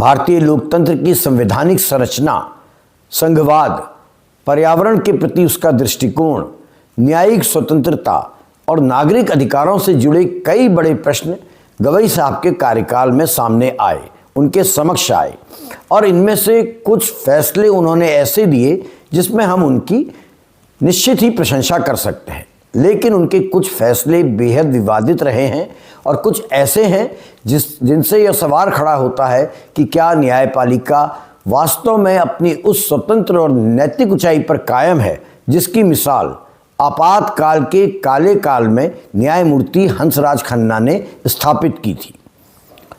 भारतीय लोकतंत्र की संवैधानिक संरचना, संघवाद, पर्यावरण के प्रति उसका दृष्टिकोण, न्यायिक स्वतंत्रता और नागरिक अधिकारों से जुड़े कई बड़े प्रश्न गवई साहब के कार्यकाल में सामने आए, उनके समक्ष आए और इनमें से कुछ फैसले उन्होंने ऐसे दिए जिसमें हम उनकी निश्चित ही प्रशंसा कर सकते हैं, लेकिन उनके कुछ फैसले बेहद विवादित रहे हैं और कुछ ऐसे हैं जिनसे यह सवाल खड़ा होता है कि क्या न्यायपालिका वास्तव में अपनी उस स्वतंत्र और नैतिक ऊंचाई पर कायम है जिसकी मिसाल आपातकाल के काले काल में न्यायमूर्ति हंसराज खन्ना ने स्थापित की थी।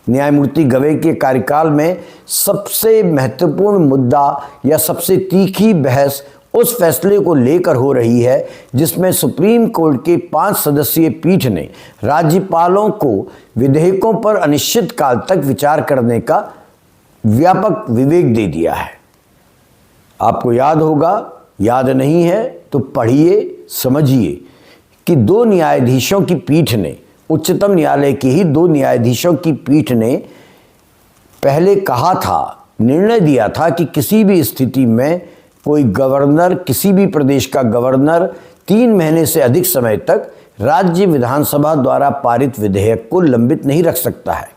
न्यायमूर्ति गवई के कार्यकाल में सबसे महत्वपूर्ण मुद्दा या सबसे तीखी बहस उस फैसले को लेकर हो रही है जिसमें सुप्रीम कोर्ट के 5 सदस्यीय पीठ ने राज्यपालों को विधेयकों पर अनिश्चित काल तक विचार करने का व्यापक विवेक दे दिया है। आपको याद होगा, याद नहीं है तो पढ़िए, समझिए कि 2 न्यायाधीशों की पीठ ने, उच्चतम न्यायालय के ही 2 न्यायाधीशों की पीठ ने पहले कहा था, निर्णय दिया था कि किसी भी स्थिति में कोई गवर्नर, किसी भी प्रदेश का गवर्नर 3 महीने से अधिक समय तक राज्य विधानसभा द्वारा पारित विधेयक को लंबित नहीं रख सकता है।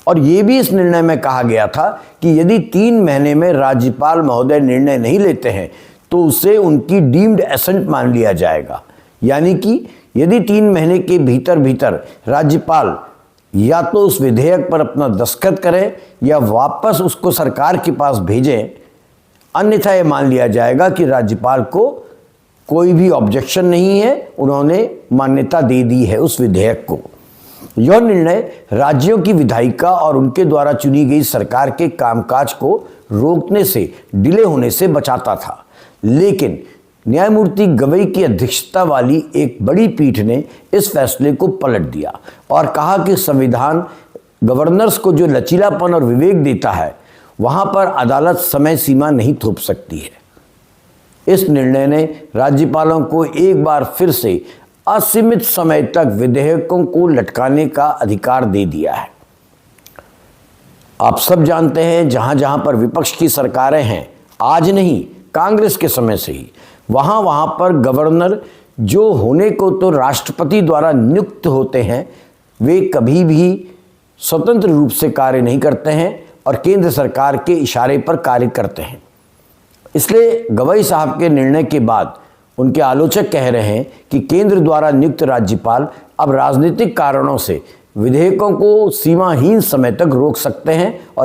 और ये भी इस निर्णय में कहा गया था कि यदि 3 महीने में राज्यपाल महोदय निर्णय नहीं लेते हैं तो उसे उनकी डीम्ड एसेंट मान लिया जाएगा। यानी कि यदि 3 महीने के भीतर राज्यपाल या तो उस विधेयक पर अपना दस्तखत करें या वापस उसको सरकार के पास भेजें, अन्यथा यह मान लिया जाएगा कि राज्यपाल को कोई भी ऑब्जेक्शन नहीं है, उन्होंने मान्यता दे दी है उस विधेयक को। यह निर्णय राज्यों की विधायिका और उनके द्वारा चुनी गई सरकार के कामकाज को रोकने से, डिले होने से बचाता था। लेकिन न्यायमूर्ति गवई की अध्यक्षता वाली एक बड़ी पीठ ने इस फैसले को पलट दिया और कहा कि संविधान गवर्नर्स को जो लचीलापन और विवेक देता है, वहां पर अदालत समय सीमा नहीं थोप सकती है। इस निर्णय ने राज्यपालों को एक बार फिर से असीमित समय तक विधेयकों को लटकाने का अधिकार दे दिया है। आप सब जानते हैं, जहां जहां पर विपक्ष की सरकारें हैं, आज नहीं कांग्रेस के समय से ही, वहां पर गवर्नर जो होने को तो राष्ट्रपति द्वारा नियुक्त होते हैं, वे कभी भी स्वतंत्र रूप से कार्य नहीं करते हैं और केंद्र सरकार के इशारे पर कार्य करते हैं। इसलिए गवई साहब के निर्णय के बाद उनके आलोचक कह रहे हैं कि केंद्र द्वारा नियुक्त राज्यपाल अब राजनीतिक कारणों से विधेयकों को सीमाहीन समय तक रोक सकते हैं और